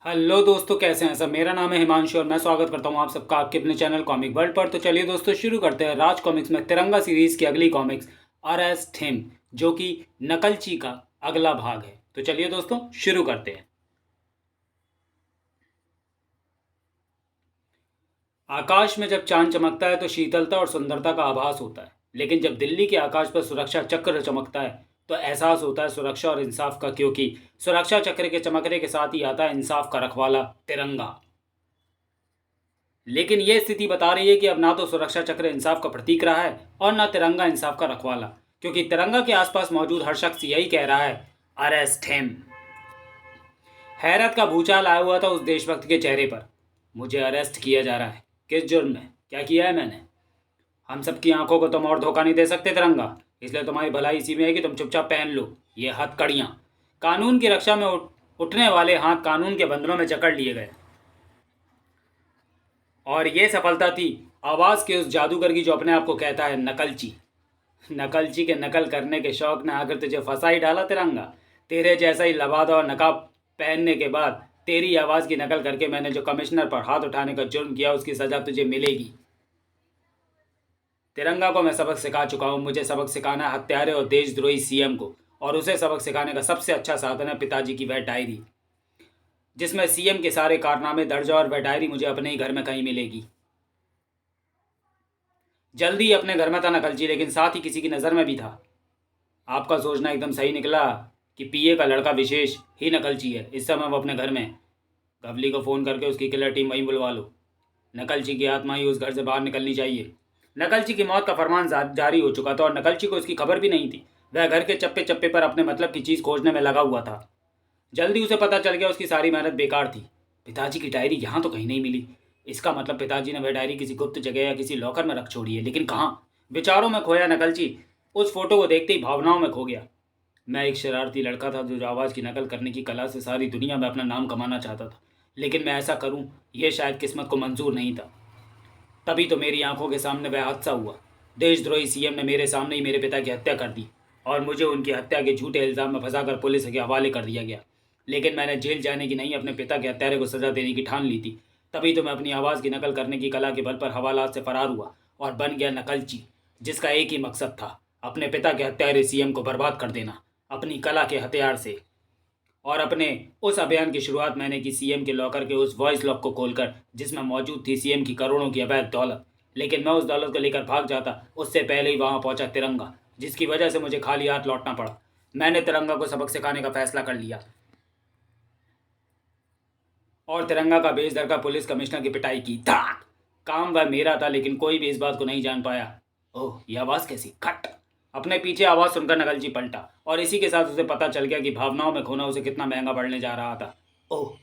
Hello दोस्तों, कैसे हैं सब। मेरा नाम है हिमांशु और मैं स्वागत करता हूं आप सबका आपके अपने चैनल कॉमिक वर्ल्ड पर। तो चलिए दोस्तों, शुरू करते हैं राज कॉमिक्स में तिरंगा सीरीज की अगली कॉमिक्स अरेस्ट हिम, जो कि नकलची का अगला भाग है। तो चलिए दोस्तों, शुरू करते हैं। आकाश में जब चांद चमकता है तो शीतलता और सुंदरता का आभास होता है, लेकिन जब दिल्ली के आकाश पर सुरक्षा चक्र चमकता है तो एहसास होता है सुरक्षा और इंसाफ का, क्योंकि सुरक्षा चक्र के चमकने के साथ ही आता है इंसाफ का रखवाला तिरंगा। लेकिन यह स्थिति बता रही है कि अब ना तो सुरक्षा चक्र इंसाफ का प्रतीक रहा है और ना तिरंगा इंसाफ का रखवाला, क्योंकि तिरंगा के आसपास मौजूद हर शख्स यही कह रहा है, अरेस्ट हिम। हैरत का भूचाल आया हुआ था उस देशभक्त के चेहरे पर। मुझे अरेस्ट किया जा रहा है? किस जुर्म में? क्या किया है मैंने? हम सबकी आंखों को तुम और धोखा नहीं दे सकते तिरंगा, इसलिए तुम्हारी भलाई इसी में है कि तुम चुपचाप पहन लो ये हथकड़ियां। कानून की रक्षा में उठने वाले हाथ कानून के बंधनों में जकड़ लिए गए। और ये सफलता थी आवाज़ के उस जादूगर की जो अपने आप को कहता है नकलची। नकलची के नकल करने के शौक ने आकर तुझे फंसा ही डाला तिरंगा। तेरे जैसा ही लबादा और नकाब पहनने के बाद तेरी आवाज़ की नकल करके मैंने जो कमिश्नर पर हाथ उठाने का जुर्म किया उसकी सज़ा तुझे मिलेगी। तिरंगा को मैं सबक सिखा चुका हूँ। मुझे सबक सिखाना है हत्यारे और देशद्रोही सीएम को, और उसे सबक सिखाने का सबसे अच्छा साधन है पिताजी की वह डायरी, जिसमें सीएम के सारे कारनामे दर्ज है, और वह डायरी मुझे अपने ही घर में कहीं मिलेगी। जल्दी ही अपने घर में था नकलची, लेकिन साथ ही किसी की नज़र में भी था। आपका सोचना एकदम सही निकला कि पीए का लड़का विशेष ही नकलची है। इस समय वो अपने घर में है। गवली को फ़ोन करके उसकी किलर टीम वहीं बुलवा लो। नकलची की आत्मा ही उस घर से बाहर निकलनी चाहिए। नकलची की मौत का फरमान जारी हो चुका था और नकलची को इसकी खबर भी नहीं थी। वह घर के चप्पे चप्पे पर अपने मतलब की चीज़ खोजने में लगा हुआ था। जल्दी उसे पता चल गया उसकी सारी मेहनत बेकार थी। पिताजी की डायरी यहाँ तो कहीं नहीं मिली। इसका मतलब पिताजी ने वह डायरी किसी गुप्त जगह या किसी लॉकर में रख छोड़ी है, लेकिन कहाँ? विचारों में खोया नकलची उस फोटो को देखते ही भावनाओं में खो गया। मैं एक शरारती लड़का था जो आवाज़ की नकल करने की कला से सारी दुनिया में अपना नाम कमाना चाहता था, लेकिन मैं ऐसा करूं यह शायद किस्मत को मंजूर नहीं था। तभी तो मेरी आंखों के सामने वह हादसा हुआ। देशद्रोही सीएम ने मेरे सामने ही मेरे पिता की हत्या कर दी और मुझे उनकी हत्या के झूठे इल्ज़ाम में फंसाकर पुलिस के हवाले कर दिया गया। लेकिन मैंने जेल जाने की नहीं, अपने पिता के हत्यारे को सज़ा देने की ठान ली थी। तभी तो मैं अपनी आवाज़ की नकल करने की कला के बल पर हवालात से फरार हुआ और बन गया नकलची, जिसका एक ही मकसद था, अपने पिता के हत्यारे सीएम को बर्बाद कर देना अपनी कला के हथियार से। और अपने उस अभियान की शुरुआत मैंने की सीएम के लॉकर के उस वॉइस लॉक को खोलकर, जिसमें मौजूद थी सीएम की करोड़ों की अवैध दौलत। लेकिन मैं उस दौलत को लेकर भाग जाता उससे पहले ही वहां पहुंचा तिरंगा, जिसकी वजह से मुझे खाली हाथ लौटना पड़ा। मैंने तिरंगा को सबक सिखाने का फैसला कर लिया और तिरंगा का बेस धरकर पुलिस कमिश्नर की पिटाई की। धाक! काम वह मेरा था, लेकिन कोई भी इस बात को नहीं जान पाया। ओह, यह आवाज़ कैसी? खट! अपने पीछे आवाज़ सुनकर नकलची पलटा और इसी के साथ उसे पता चल गया कि भावनाओं में खोना उसे कितना महंगा पड़ने जा रहा था। ओह,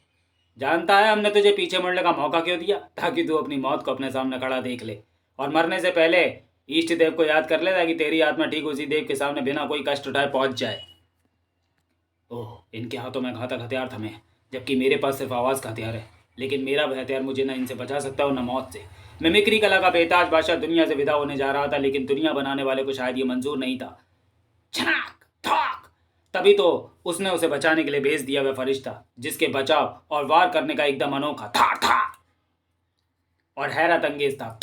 जानता है हमने तुझे पीछे मुड़ने का मौका क्यों दिया? ताकि तू अपनी मौत को अपने सामने खड़ा देख ले और मरने से पहले ईष्ट देव को याद कर ले, ताकि तेरी आत्मा ठीक उसी देव के सामने बिना कोई कष्ट उठाए पहुंच जाए। ओह, इनके हाथों में घातक हथियार थमे, जबकि मेरे पास सिर्फ आवाज़ का हथियार है। लेकिन मेरा वह हथियार मुझे न इनसे बचा सकता और न मौत से। मिमिक्री कला का बेताज बादशाह दुनिया से विदा होने जा रहा था, लेकिन दुनिया बनाने वाले को शायद ये मंजूर नहीं था। छनाक ठोक! तभी तो उसने उसे बचाने के लिए भेज दिया वह फरिश्ता, जिसके बचाव और वार करने का एकदम अनोखा था और हैरत अंगेज था।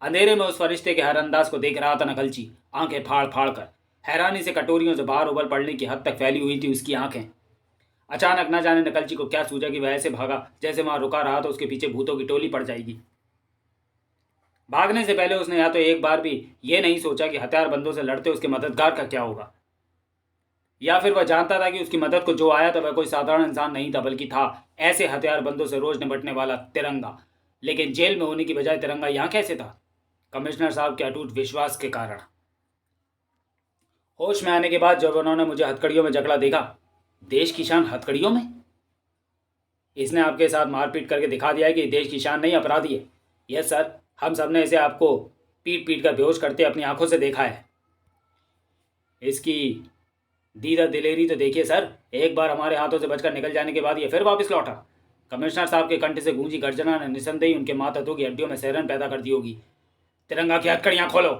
अंधेरे में उस फरिश्ते के हर अंदाज को देख रहा था नकलची, आंखें फाड़ फाड़ कर। हैरानी से कटोरियों से बाहर उबल पड़ने की हद तक फैली हुई थी उसकी आंखें। अचानक न जाने नकलची को क्या सूझा कि वह ऐसे भागा जैसे वहां रुका रहा तो उसके पीछे भूतों की टोली पड़ जाएगी। भागने से पहले उसने या तो एक बार भी ये नहीं सोचा कि हथियारबंदों से लड़ते उसके मददगार का क्या होगा, या फिर वह जानता था कि उसकी मदद को जो आया था वह कोई साधारण इंसान नहीं था, बल्कि था ऐसे हथियारबंदों से रोज निपटने वाला तिरंगा। लेकिन जेल में होने की बजाय तिरंगा यहाँ कैसे था? कमिश्नर साहब के अटूट विश्वास के कारण। होश में आने के बाद जब उन्होंने मुझे हथकड़ियों में जकड़ा देखा, देश की शान हथकड़ियों में? इसने आपके साथ मारपीट करके दिखा दिया है कि देश की शान नहीं अपराधी है। यस सर, हम सब ने इसे आपको पीट पीट कर बेहोश करते अपनी आंखों से देखा है। इसकी दीदा दिलेरी तो देखिए सर, एक बार हमारे हाथों से बचकर निकल जाने के बाद ये फिर वापस लौटा। कमिश्नर साहब के कंठ से गूंजी गर्जना ने निसंदेही उनके मातहतों की हड्डियों में सैरन पैदा कर दी होगी। तिरंगा की हथकड़ियां खोलो!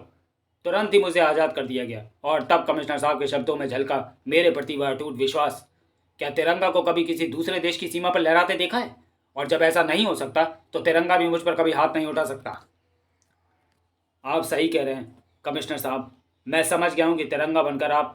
तुरंत ही मुझे आज़ाद कर दिया गया और तब कमिश्नर साहब के शब्दों में झलका मेरे प्रति वह अटूट विश्वास क्या तिरंगा को कभी किसी दूसरे देश की सीमा पर लहराते देखा है? और जब ऐसा नहीं हो सकता तो तिरंगा भी मुझ पर कभी हाथ नहीं उठा सकता। आप सही कह रहे हैं कमिश्नर साहब। मैं समझ गया हूँ कि तिरंगा बनकर आप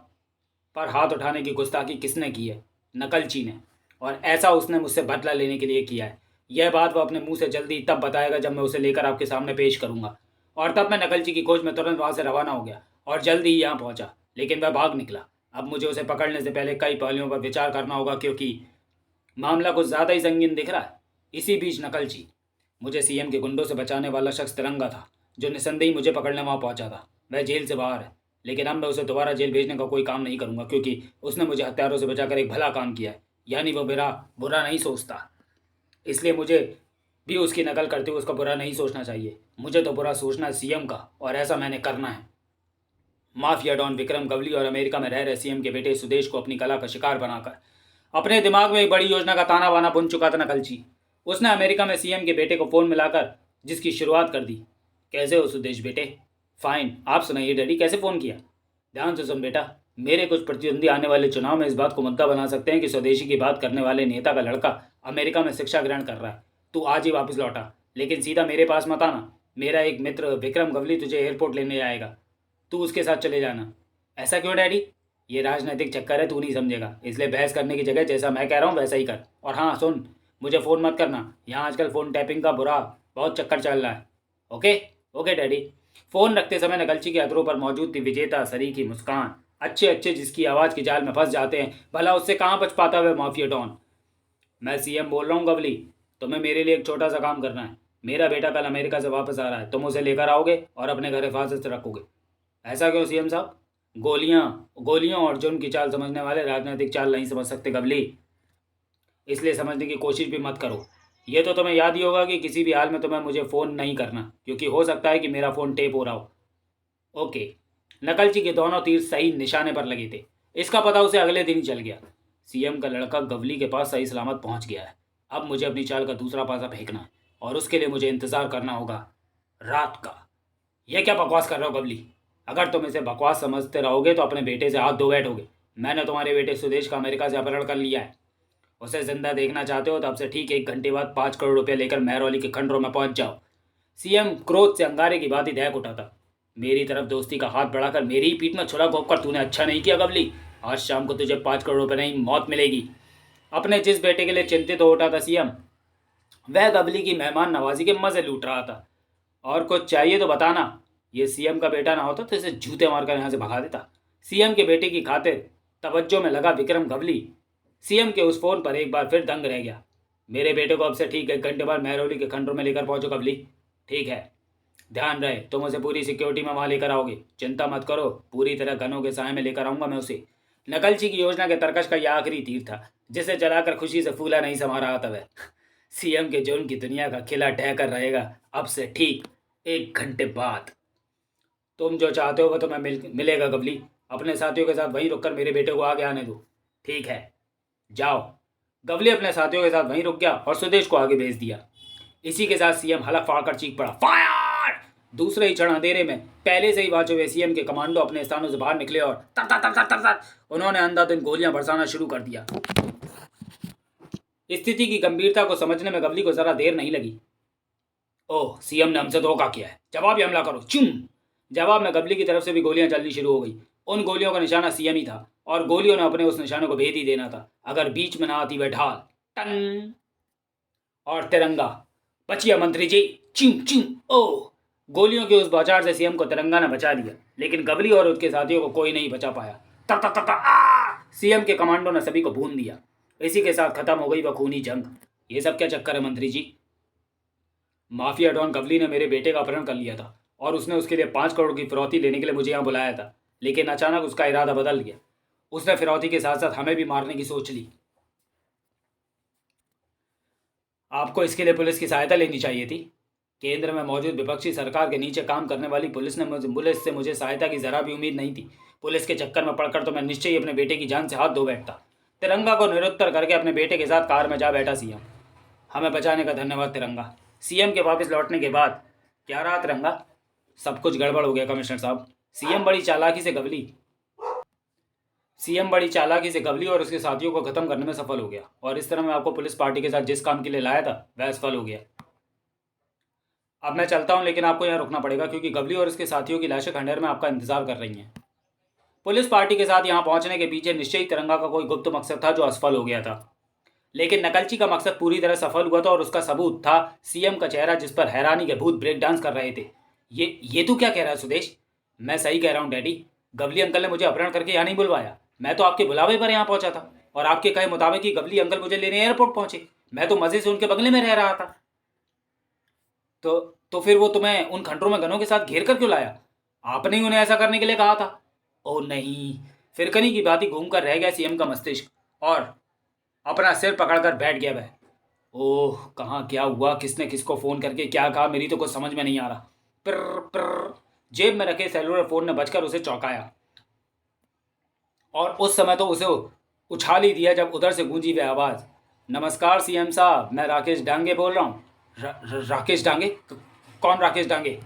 पर हाथ उठाने की गुस्ताखी किसने की है? नकलची ने। और ऐसा उसने मुझसे बदला लेने के लिए किया है। यह बात वो अपने मुंह से जल्दी तब बताएगा जब मैं उसे लेकर आपके सामने पेश करूंगा। और तब मैं नकलची की खोज में तुरंत वहां से रवाना हो गया और जल्दी ही यहाँ पहुंचा, लेकिन वह भाग निकला। अब मुझे उसे पकड़ने से पहले कई पहलुओं पर विचार करना होगा, क्योंकि मामला कुछ ज़्यादा ही संगीन दिख रहा है। इसी बीच नकलची, मुझे सीएम के गुंडों से बचाने वाला शख्स तिरंगा था, जो निसंदेही मुझे पकड़ने वहां पहुंचा था। वह जेल से बाहर है, लेकिन अब मैं उसे दोबारा जेल भेजने का कोई काम नहीं करूंगा, क्योंकि उसने मुझे हत्यारों से बचाकर एक भला काम किया है। यानी वो मेरा बुरा नहीं सोचता, इसलिए मुझे भी उसकी नकल करते हुए उसका बुरा नहीं सोचना चाहिए। मुझे तो बुरा सोचना है सीएम का, और ऐसा मैंने करना है। माफिया डॉन विक्रम गवली और अमेरिका में रह रहे सीएम के बेटे सुदेश को अपनी कला का शिकार बनाकर अपने दिमाग में एक बड़ी योजना का ताना बाना बुन चुका था नकलची। उसने अमेरिका में सीएम के बेटे को फ़ोन मिलाकर जिसकी शुरुआत कर दी। कैसे हो सुदेश बेटे? फाइन, आप सुनाइए डैडी, कैसे फ़ोन किया? ध्यान से सुन बेटा, मेरे कुछ प्रतिद्वंदी आने वाले चुनाव में इस बात को मुद्दा बना सकते हैं कि स्वदेशी की बात करने वाले नेता का लड़का अमेरिका में शिक्षा ग्रहण कर रहा है। तू आज ही वापस लौटा, लेकिन सीधा मेरे पास मत आना। मेरा एक मित्र विक्रम गवली तुझे एयरपोर्ट लेने आएगा, तू उसके साथ चले जाना। ऐसा क्यों डैडी? ये राजनीतिक चक्कर है, तू नहीं समझेगा, इसलिए बहस करने की जगह जैसा मैं कह रहा हूँ वैसा ही कर। और हाँ सुन, मुझे फ़ोन मत करना, यहाँ आजकल फ़ोन टैपिंग का बहुत चक्कर चल रहा है। Okay okay daddy. फ़ोन रखते समय नकलची के अधरों पर मौजूद थी विजेता सरी की मुस्कान। अच्छे अच्छे जिसकी आवाज़ के जाल में फंस जाते हैं, भला उससे कहाँ बच पाता हुआ माफिया डॉन। मैं सीएम बोल रहा हूँ गवली, तुम्हें मेरे लिए एक छोटा सा काम करना है। मेरा बेटा कल अमेरिका से वापस आ रहा है, तुम उसे लेकर आओगे और अपने घर हिफाजत से रखोगे। ऐसा क्यों सीएम साहब? गोलियां गोलियों और जुर्म की चाल समझने वाले राजनीतिक चाल नहीं समझ सकते गवली, इसलिए समझने की कोशिश भी मत करो। ये तो तुम्हें याद ही होगा कि किसी भी हाल में तुम्हें मुझे फ़ोन नहीं करना, क्योंकि हो सकता है कि मेरा फ़ोन टेप हो रहा हो। ओके। नकलची के दोनों तीर सही निशाने पर लगे थे। इसका पता उसे अगले दिन ही चल गया। सीएम का लड़का गवली के पास सही सलामत पहुंच गया है। अब मुझे अपनी चाल का दूसरा पासा फेंकना है, और उसके लिए मुझे इंतज़ार करना होगा रात का। यह क्या बकवास कर रहे हो गवली? अगर तुम इसे बकवास समझते रहोगे तो अपने बेटे से हाथ धो बैठोगे। मैंने तुम्हारे बेटे सुदेश का अमेरिका से अपहरण कर लिया है। उसे जिंदा देखना चाहते हो तो अब से ठीक 1 घंटे बाद 5 करोड़ रुपये लेकर मेहरौली के खंडरों में पहुंच जाओ। सीएम क्रोध से अंगारे की बात ही दहक उठा था। मेरी तरफ दोस्ती का हाथ बढ़ाकर मेरी ही पीठ में छुरा घोंप कर तूने अच्छा नहीं किया गवली। आज शाम को तुझे 5 करोड़ रुपये नहीं, मौत मिलेगी। अपने जिस बेटे के लिए चिंतित हो उठा था सीएम, वह गवली की मेहमान नवाजी के मजे लूट रहा था। और कुछ चाहिए तो बताना। ये सीएम का बेटा ना होता तो इसे जूते मारकर यहाँ से भगा देता। सीएम के बेटे की खातिर तवज्जो में लगा विक्रम गवली सीएम के उस फोन पर एक बार फिर दंग रह गया। मेरे बेटे को अब से ठीक 1 घंटे बाद मेहरौली के खंडरों में लेकर पहुंचो गवली। ठीक है, ध्यान रहे तुम उसे पूरी सिक्योरिटी में वहां लेकर आओगे। चिंता मत करो, पूरी तरह गनों के साए में लेकर आऊंगा मैं उसे। नकलची की योजना के तरकश का यह आखिरी तीर था, जिसे जलाकर खुशी से फूला नहीं समा रहा था वह। सीएम के जुर्म की दुनिया का किला ढह कर रहेगा अब से ठीक 1 घंटे बाद। तुम जो चाहते हो वह तुम्हें मिलेगा गवली। अपने साथियों के साथ वहीं रुककर मेरे बेटे को आगे आने दो। ठीक है, जाओ। गवली अपने साथियों के साथ वहीं रुक गया और सुदेश को आगे भेज दिया। इसी के साथ सीएम हलक फाड़कर चीख पड़ा, फायर! दूसरे ही क्षण अंधेरे में पहले से ही वांचे हुए सीएम के कमांडो अपने स्थानों से बाहर निकले और तर तर तर तर तर तर उन्होंने अंधाधुंध गोलियां बरसाना शुरू कर दिया। स्थिति की गंभीरता को समझने में गवली को जरा देर नहीं लगी। ओह, सीएम ने हमसे धोखा किया है, जवाबी हमला करो। चुम! जवाब में गवली की तरफ से भी गोलियां चलनी शुरू हो गई। उन गोलियों का निशाना सीएम ही था, और गोलियों ने अपने उस निशाने को भेद ही देना था अगर बीच में ना आती वह ढाल। टन! और तिरंगा बचिया मंत्री जी। चिम चिम! ओह! गोलियों की उस बौछार से सीएम को तिरंगा ने बचा लिया, लेकिन गवली और उसके साथियों को कोई नहीं बचा पाया। तब तब तब सीएम के कमांडो ने सभी को भून दिया। इसी के साथ खत्म हो गई वह खूनी जंग। ये सब क्या चक्कर है मंत्री जी? माफिया डॉन गवली ने मेरे बेटे का अपहरण कर लिया था, और उसने उसके लिए 5 करोड़ की फिरौती लेने के लिए मुझे यहाँ बुलाया था, लेकिन अचानक उसका इरादा बदल गया। उसने फिरौती के साथ साथ हमें भी मारने की सोच ली। आपको इसके लिए पुलिस की सहायता लेनी चाहिए थी। केंद्र में मौजूद विपक्षी सरकार के नीचे काम करने वाली पुलिस से मुझे सहायता की जरा भी उम्मीद नहीं थी। पुलिस के चक्कर में पड़कर तो मैं निश्चय ही अपने बेटे की जान से हाथ धो बैठता। तिरंगा को निरुत्तर करके अपने बेटे के साथ कार में जा बैठा सीएम। हमें बचाने का धन्यवाद तिरंगा। सीएम के वापस लौटने के बाद क्या रहा तिरंगा? सब कुछ गड़बड़ हो गया कमिश्नर साहब। सीएम बड़ी चालाकी से गवली सीएम बड़ी चालाकी से गवली और उसके साथियों को खत्म करने में सफल हो गया और इस तरह मैं आपको पुलिस पार्टी के साथ जिस काम के लिए लाया था वह सफल हो गया। अब मैं चलता हूँ, लेकिन आपको यहाँ रुकना पड़ेगा क्योंकि गवली और उसके साथियों की लाशें खंडहर में आपका इंतजार कर रही हैं। पुलिस पार्टी के साथ यहाँ पहुंचने के पीछे निश्चय ही तिरंगा का कोई गुप्त मकसद था जो असफल हो गया था, लेकिन नकलची का मकसद पूरी तरह सफल हुआ था और उसका सबूत था सीएम का चेहरा जिस पर हैरानी के भूत ब्रेक डांस कर रहे थे। ये तू क्या कह रहा है सुदेश? मैं सही कह रहा हूँ डैडी। गवली अंकल ने मुझे अपहरण करके यहाँ नहीं बुलवाया। मैं तो आपके बुलावे पर यहाँ पहुंचा था और आपके कहे मुताबिक ही गवली अंकल मुझे लेने एयरपोर्ट पहुंचे। मैं तो मजे से उनके बंगले में रह रहा था। तो फिर वो तुम्हें उन खंडरों में गनों के साथ घेर कर क्यों लाया? आपने ही उन्हें ऐसा करने के लिए कहा था। ओ नहीं। फिरकनी की बात ही घूम कर रह गया सीएम का मस्तिष्क और अपना सिर पकड़कर बैठ गया वह। ओह, कहाँ क्या हुआ? किसने किसको फोन करके क्या कहा? मेरी तो कुछ समझ में नहीं आ रहा। पर पर जेब में रखे सेलुलर फोन ने बजकर उसे चौंकाया और उस समय तो उसे उछाल ही दिया जब उधर से गूंजी वह आवाज़। नमस्कार सीएम साहब, मैं राकेश डांगे बोल रहा हूँ। राकेश डांगे? कौन राकेश डांगे?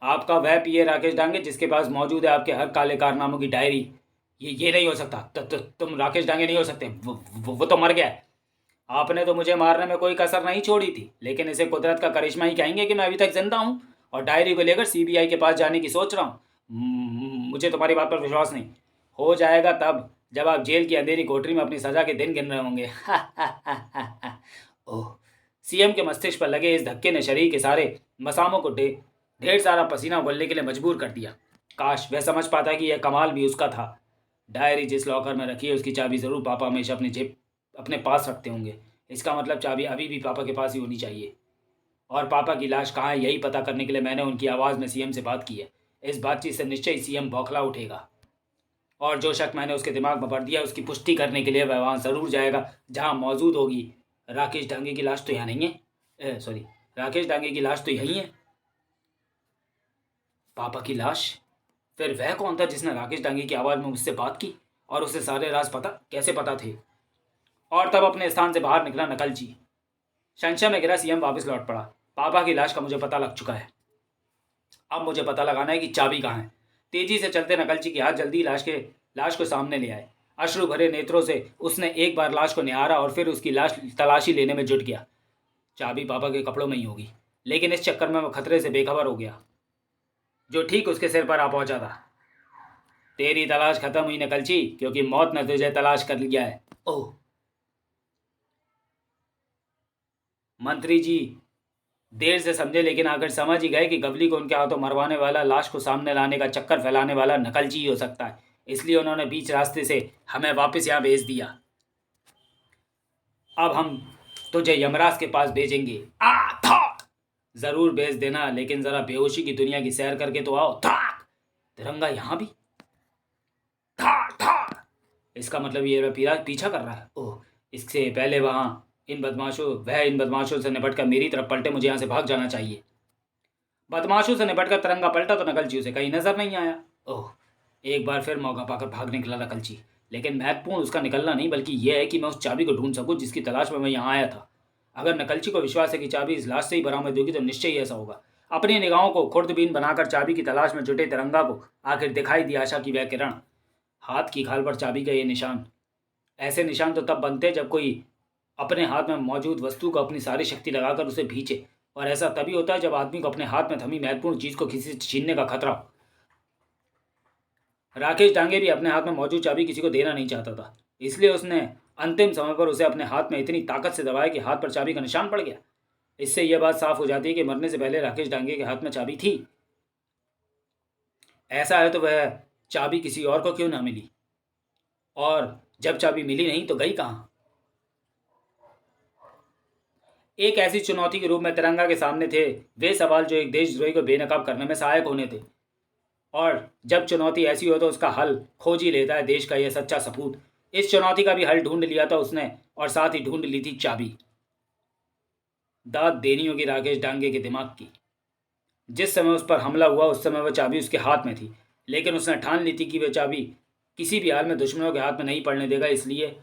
आपका वह पीए राकेश डांगे जिसके पास मौजूद है आपके हर काले कारनामों की डायरी। ये नहीं हो सकता। तुम राकेश डांगे नहीं हो सकते। वो तो मर गया है। आपने तो मुझे मारने में कोई कसर नहीं छोड़ी थी, लेकिन इसे कुदरत का करिश्मा ही कहेंगे कि मैं अभी तक जिंदा हूँ और डायरी को लेकर सीबीआई के पास जाने की सोच रहा हूँ। मुझे तुम्हारी बात पर विश्वास नहीं। हो जाएगा तब जब आप जेल की अंधेरी कोठरी में अपनी सजा के दिन गिन रहे होंगे। ओह, सीएम के मस्तिष्क पर लगे इस धक्के ने शरीर के सारे मसामों को ढेर सारा पसीना उगलने के लिए मजबूर कर दिया। काश वह समझ पाता कि यह कमाल भी उसका था। डायरी जिस लॉकर में रखी है उसकी चाबी ज़रूर पापा हमेशा अपने पास रखते होंगे। इसका मतलब चाबी अभी भी पापा के पास ही होनी चाहिए। और पापा की लाश कहाँ है, यही पता करने के लिए मैंने उनकी आवाज़ में सीएम से बात की है। इस बातचीत से निश्चय ही सीएम बौखला उठेगा और जो शक मैंने उसके दिमाग में भर दिया उसकी पुष्टि करने के लिए वह वहाँ ज़रूर जाएगा जहाँ मौजूद होगी राकेश डांगे की लाश। तो यहाँ नहीं है। सॉरी, राकेश डांगे की लाश तो यहीं है। पापा की लाश? फिर वह कौन था जिसने राकेश डांगे की आवाज़ में मुझसे बात की और उसे सारे राज कैसे पता थे? और तब अपने स्थान से बाहर निकला नकलची। संशय में गिरा सीएम वापस लौट पड़ा। पापा की लाश का मुझे पता लग चुका है। अब मुझे पता लगाना है कि चाबी कहाँ है। तेजी से चलते नकलची के हाथ जल्दी लाश को सामने ले आए। अश्रु भरे नेत्रों से उसने एक बार लाश को निहारा और फिर उसकी लाश तलाशी लेने में जुट गया। चाबी पापा के कपड़ों में ही होगी, लेकिन इस चक्कर में वह खतरे से बेखबर हो गया जो ठीक उसके सिर पर आ पहुंचा था। तेरी तलाश खत्म हुई नकलची, क्योंकि मौत ने तुझे तलाश कर लिया है। ओह मंत्री जी, देर से समझे लेकिन आखिर समझ ही गए कि गवली को उनके हाथों मरवाने वाला, लाश को सामने लाने का चक्कर फैलाने वाला नकलची ही हो सकता है। इसलिए उन्होंने बीच रास्ते से हमें वापस यहाँ भेज दिया। अब हम तुझे यमराज के पास भेजेंगे। आ था जरूर भेज देना, लेकिन जरा बेहोशी की दुनिया की सैर करके तो आओ। था तिरंगा यहाँ भी था। इसका मतलब ये पीछा कर रहा है। ओह, इससे पहले इन बदमाशों से निपट कर मेरी तरफ पलटे, मुझे यहाँ से भाग जाना चाहिए। बदमाशों से निपट कर तिरंगा पलटा तो नकलची उसे कहीं नजर नहीं आया। ओह, एक बार फिर मौका पाकर भाग निकला नकलची, लेकिन महत्वपूर्ण उसका निकलना नहीं बल्कि यह है कि मैं उस चाबी को ढूंढ सकूं जिसकी तलाश में मैं यहाँ आया था। अगर नकलची को विश्वास है कि चाबी इस लाश से ही बरामद होगी तो निश्चय ही ऐसा होगा। अपनी निगाहों को खुर्दबीन बनाकर चाबी की तलाश में जुटे तिरंगा को आखिर दिखाई दी आशा की वह किरण। हाथ की खाल पर चाबी का ये निशान। ऐसे निशान तो तब बनते जब कोई अपने हाथ में मौजूद वस्तु को अपनी सारी शक्ति लगाकर उसे भींचे, और ऐसा तभी होता है जब आदमी को अपने हाथ में थमी महत्वपूर्ण चीज को किसी से छीनने का खतरा हो। राकेश डांगे भी अपने हाथ में मौजूद चाबी किसी को देना नहीं चाहता था, इसलिए उसने अंतिम समय पर उसे अपने हाथ में इतनी ताकत से दबाया कि हाथ पर चाबी का निशान पड़ गया। इससे यह बात साफ हो जाती है कि मरने से पहले राकेश डांगे के हाथ में चाबी थी। ऐसा है तो वह चाबी किसी और को क्यों ना मिली, और जब चाबी मिली नहीं तो गई कहाँ? एक ऐसी चुनौती के रूप में तिरंगा के सामने थे वे सवाल जो एक देशद्रोही को बेनकाब करने में सहायक होने थे। और जब चुनौती ऐसी हो तो उसका हल खोज ही लेता है देश का यह सच्चा सपूत। इस चुनौती का भी हल ढूंढ लिया था उसने, और साथ ही ढूंढ ली थी चाबी। दाद देनी होगी राकेश डांगे के दिमाग की। जिस समय उस पर हमला हुआ उस समय वह चाबी उसके हाथ में थी, लेकिन उसने ठान ली थी कि वह चाबी किसी भी हाल में दुश्मनों के हाथ में नहीं पड़ने देगा। इसलिए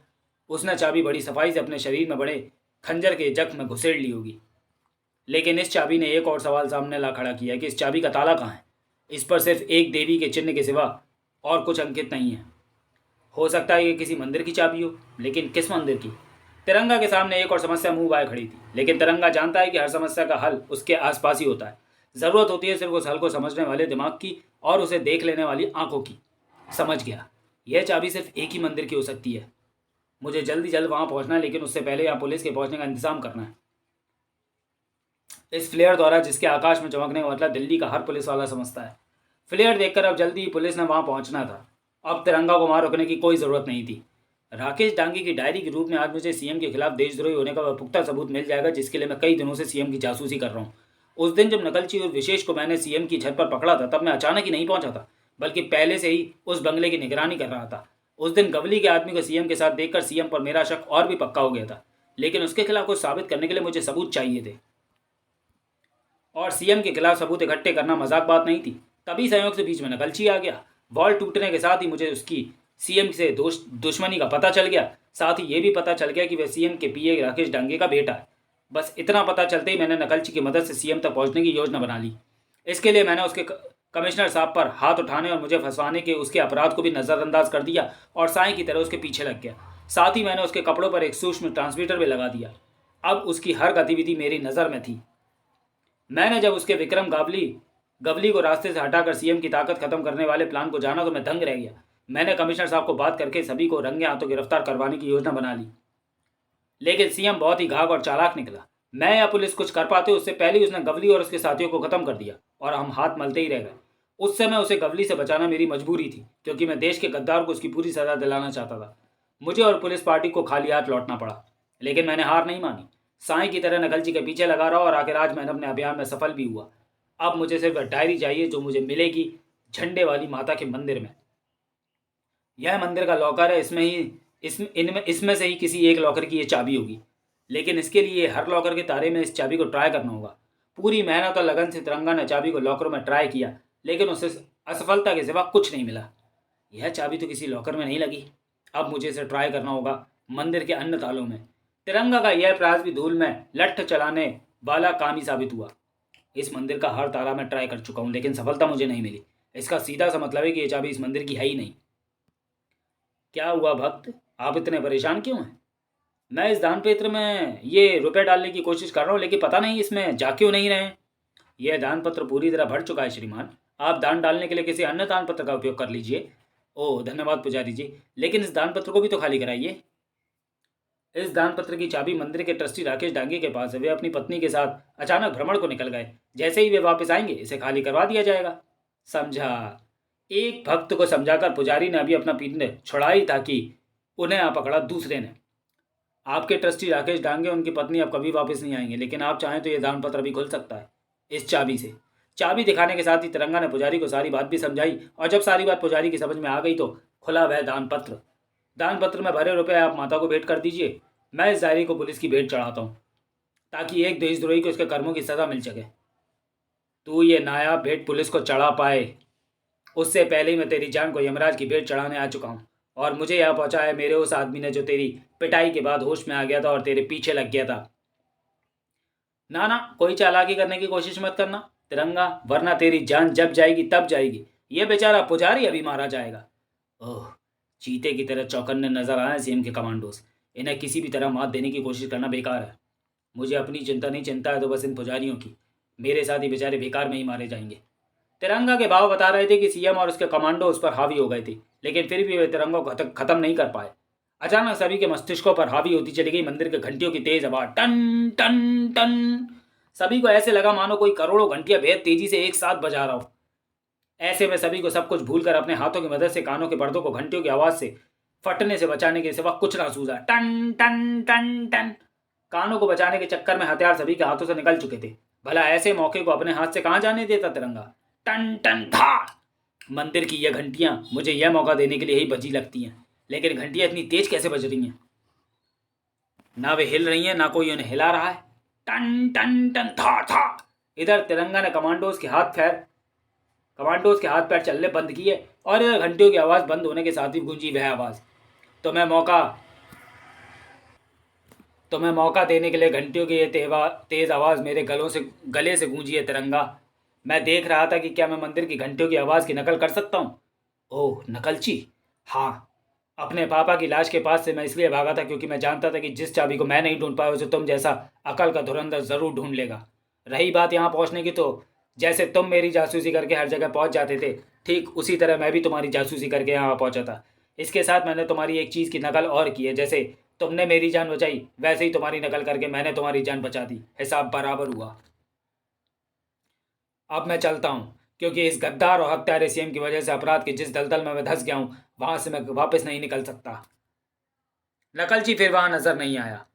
उसने चाबी बड़ी सफाई से अपने शरीर में बड़े खंजर के जख्म में घुसेड़ ली होगी। लेकिन इस चाबी ने एक और सवाल सामने ला खड़ा किया कि इस चाबी का ताला कहाँ है। इस पर सिर्फ एक देवी के चिन्ह के सिवा और कुछ अंकित नहीं है। हो सकता है ये किसी मंदिर की चाबी हो, लेकिन किस मंदिर की? तिरंगा के सामने एक और समस्या मुंह बाय खड़ी थी, लेकिन तिरंगा जानता है कि हर समस्या का हल उसके आसपास ही होता है। ज़रूरत होती है सिर्फ उस हल को समझने वाले दिमाग की और उसे देख लेने वाली आंखों की। समझ गया, यह चाबी सिर्फ एक ही मंदिर की हो सकती है। मुझे जल्दी जल्द वहां पहुंचना है, लेकिन उससे पहले यहाँ पुलिस के पहुंचने का इंतजाम करना है। इस फ्लेयर द्वारा जिसके आकाश में चमकने का मतलब दिल्ली का हर पुलिस वाला समझता है। फ्लेयर देखकर अब जल्दी ही पुलिस ने वहां पहुंचना था। अब तिरंगा को वहां रुकने की कोई ज़रूरत नहीं थी। राकेश डांगी की डायरी के रूप में आज मुझे सीएम के खिलाफ देशद्रोही होने का वह पुख्ता सबूत मिल जाएगा, जिसके लिए मैं कई दिनों से सीएम की जासूसी कर रहा हूँ। उस दिन जब नकलची और विशेष को मैंने सीएम की छत पर पकड़ा था, तब मैं अचानक ही नहीं पहुंचा था, बल्कि पहले से ही उस बंगले की निगरानी कर रहा था। उस दिन गवली के आदमी को सीएम के साथ देखकर सीएम पर मेरा शक और भी पक्का हो गया था, लेकिन उसके खिलाफ कुछ साबित करने के लिए मुझे सबूत चाहिए थे, और सीएम के खिलाफ सबूत इकट्ठे करना मजाक बात नहीं थी। तभी संयोग से बीच में नकलची आ गया। वॉल टूटने के साथ ही मुझे उसकी सीएम से दुश्मनी का पता चल गया। साथ ही ये भी पता चल गया कि वह सीएम के पीए राकेश डांगे का बेटा है। बस इतना पता चलते ही मैंने नकलची की मदद से सीएम तक पहुंचने की योजना बना ली। इसके लिए मैंने उसके कमिश्नर साहब पर हाथ उठाने और मुझे फंसवाने के उसके अपराध को भी नज़रअंदाज कर दिया और साई की तरह उसके पीछे लग गया। साथ ही मैंने उसके कपड़ों पर एक सूक्ष्म ट्रांसमीटर भी लगा दिया। अब उसकी हर गतिविधि मेरी नज़र में थी। मैंने जब उसके विक्रम गवली को रास्ते से हटाकर सीएम की ताकत खत्म करने वाले प्लान को जाना तो मैं दंग रह गया। मैंने कमिश्नर साहब को बात करके सभी को रंगे हाथों गिरफ्तार करवाने की योजना बना ली, लेकिन सीएम बहुत ही घाघ और चालाक निकला। मैं या पुलिस कुछ कर पाते उससे पहले ही उसने गवली और उसके साथियों को खत्म कर दिया और हम हाथ मलते ही रह गए। उस समय उसे गवली से बचाना मेरी मजबूरी थी, क्योंकि मैं देश के गद्दार को उसकी पूरी सजा दिलाना चाहता था। मुझे और पुलिस पार्टी को खाली हाथ लौटना पड़ा, लेकिन मैंने हार नहीं मानी। साई की तरह नकलची के पीछे लगा रहा और आखिर आज मैंने अपने अभियान में सफल भी हुआ। अब मुझे सिर्फ डायरी चाहिए जो मुझे मिलेगी झंडे वाली माता के मंदिर में। यह मंदिर का लॉकर है, इसमें से ही किसी एक लॉकर की ये चाबी होगी, लेकिन इसके लिए हर लॉकर के तारे में इस चाबी को ट्राई करना होगा। पूरी मेहनत और लगन से तिरंगा ने चाबी को लॉकर में ट्राई किया, लेकिन उसे असफलता के सिवा कुछ नहीं मिला। यह चाबी तो किसी लॉकर में नहीं लगी। अब मुझे इसे ट्राई करना होगा मंदिर के अन्य तालों में। तिरंगा का यह प्रयास भी धूल में लठ चलाने वाला काम ही साबित हुआ। इस मंदिर का हर ताला मैं ट्राई कर चुका हूँ, लेकिन सफलता मुझे नहीं मिली। इसका सीधा सा मतलब है कि यह चाबी इस मंदिर की है ही नहीं। क्या हुआ भक्त, आप इतने परेशान क्यों हैं? मैं इस दान पत्र में ये रुपए डालने की कोशिश कर रहा हूँ, लेकिन पता नहीं इसमें जा क्यों नहीं रहे हैं। यह दान पत्र पूरी तरह भर चुका है श्रीमान। आप दान डालने के लिए किसी अन्य दान पत्र का उपयोग कर लीजिए। ओह धन्यवाद पुजारी जी, लेकिन इस दान पत्र को भी तो खाली कराइए। इस दान पत्र की चाबी मंदिर के ट्रस्टी राकेश डांगे के पास है। वे अपनी पत्नी के साथ अचानक भ्रमण को निकल गए। जैसे ही वे वापस आएंगे इसे खाली करवा दिया जाएगा। समझा। एक भक्त को समझाकर पुजारी ने अभी अपना पिंड छुड़ाई था कि उन्हें आ पकड़ा दूसरे ने। आपके ट्रस्टी राकेश डांगे उनकी पत्नी अब कभी वापस नहीं आएंगे, लेकिन आप चाहें तो यह दान पत्र भी खुल सकता है इस चाबी से। चाबी दिखाने के साथ ही तिरंगा ने पुजारी को सारी बात भी समझाई, और जब सारी बात पुजारी की समझ में आ गई तो खुला वह दान पत्र। दान पत्र में भरे रुपए आप माता को भेंट कर दीजिए। मैं इस डायरी को पुलिस की भेंट चढ़ाता हूँ, ताकि एक देशद्रोही को उसके कर्मों की सज़ा मिल सके। तू ये नायाब भेंट पुलिस को चढ़ा पाए उससे पहले ही मैं तेरी जान को यमराज की भेंट चढ़ाने आ चुका हूँ, और मुझे यहाँ पहुँचा है मेरे उस आदमी ने जो तेरी पिटाई के बाद होश में आ गया था और तेरे पीछे लग गया था। ना ना, कोई चालाकी करने की कोशिश मत करना तिरंगा, वरना तेरी जान जब जाएगी तब जाएगी। ये बेचारा पुजारी अभी मारा जाएगा। ओह, चीते की तरह चौकन्ने नजर आए सीएम के कमांडोज। इन्हें किसी भी तरह मात देने की कोशिश करना बेकार है। मुझे अपनी चिंता नहीं, चिंता है तो बस इन पुजारियों की। मेरे साथ ही बेचारे बेकार में ही मारे जाएंगे। तिरंगा के भाव बता रहे थे कि सीएम और उसके कमांडो उस पर हावी हो गए थे, लेकिन फिर भी वे तिरंगा को खत्म नहीं कर पाए। अचानक सभी के मस्तिष्कों पर हावी होती चली गई मंदिर के घंटियों की तेज आवाज, टन टन टन। सभी को ऐसे लगा मानो कोई करोड़ों घंटियां बेहद तेजी से एक साथ बजा रहा हो। ऐसे में सभी को सब कुछ भूलकर अपने हाथों की मदद से कानों के पर्दों को घंटियों की आवाज से फटने से बचाने के सिवा कुछ ना सूझा। टन टन टन टन। कानों को बचाने के चक्कर में हथियार सभी के हाथों से निकल चुके थे। भला ऐसे मौके को अपने हाथ से कहाँ जाने देता तिरंगा। टन टन धाड़। मंदिर की यह घंटियां मुझे यह मौका देने के लिए ही बजी लगती हैं, लेकिन घंटियां इतनी तेज कैसे बज रही हैं? ना वे हिल रही हैं, ना कोई उन्हें हिला रहा है। टन टन टन धाड़ धाड़। इधर तिरंगा ने कमांडोज के हाथ पैर चलने बंद किए, और इधर घंटियों की आवाज़ बंद होने के साथ ही गूंजी वह आवाज़। तुम्हें मौका देने के लिए घंटियों की ये तेज आवाज़ मेरे गले से गूंजी है तिरंगा। मैं देख रहा था कि क्या मैं मंदिर की घंटियों की आवाज़ की नकल कर सकता हूँ। ओह नकलची, हाँ अपने पापा की लाश के पास से मैं इसलिए भागा था क्योंकि मैं जानता था कि जिस चाबी को मैं नहीं ढूंढ पाया उसे तुम जैसा अकल का धुरंधर ज़रूर ढूंढ लेगा। रही बात यहाँ पहुँचने की, तो जैसे तुम मेरी जासूसी करके हर जगह पहुँच जाते थे, ठीक उसी तरह मैं भी तुम्हारी जासूसी करके यहाँ पहुँचा था। इसके साथ मैंने तुम्हारी एक चीज़ की नकल और की है। जैसे तुमने मेरी जान बचाई, वैसे ही तुम्हारी नकल करके मैंने तुम्हारी जान बचा दी। हिसाब बराबर हुआ। अब मैं चलता हूँ, क्योंकि इस गद्दार और हत्यारे सीएम की वजह से अपराध के जिस दलदल में मैं धंस गया हूँ, वहां से मैं वापस नहीं निकल सकता। नकलची फिर वहां नजर नहीं आया।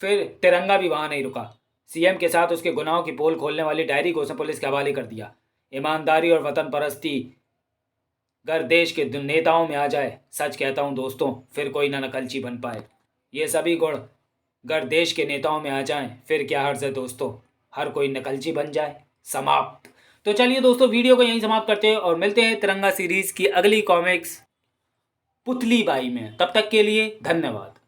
फिर तिरंगा भी वहां नहीं रुका। सीएम के साथ उसके गुनाहों की पोल खोलने वाली डायरी को उसने पुलिस के हवाले कर दिया। ईमानदारी और वतन परस्ती अगर देश के नेताओं में आ जाए, सच कहता हूँ दोस्तों, फिर कोई ना नकलची बन पाए। ये सभी गुण अगर देश के नेताओं में आ जाएं, फिर क्या हर्ज है दोस्तों, हर कोई नकलची बन जाए। समाप्त। तो चलिए दोस्तों, वीडियो को यहीं समाप्त करते हैं और मिलते हैं तिरंगा सीरीज की अगली कॉमिक्स पुतली बाई में। तब तक के लिए धन्यवाद।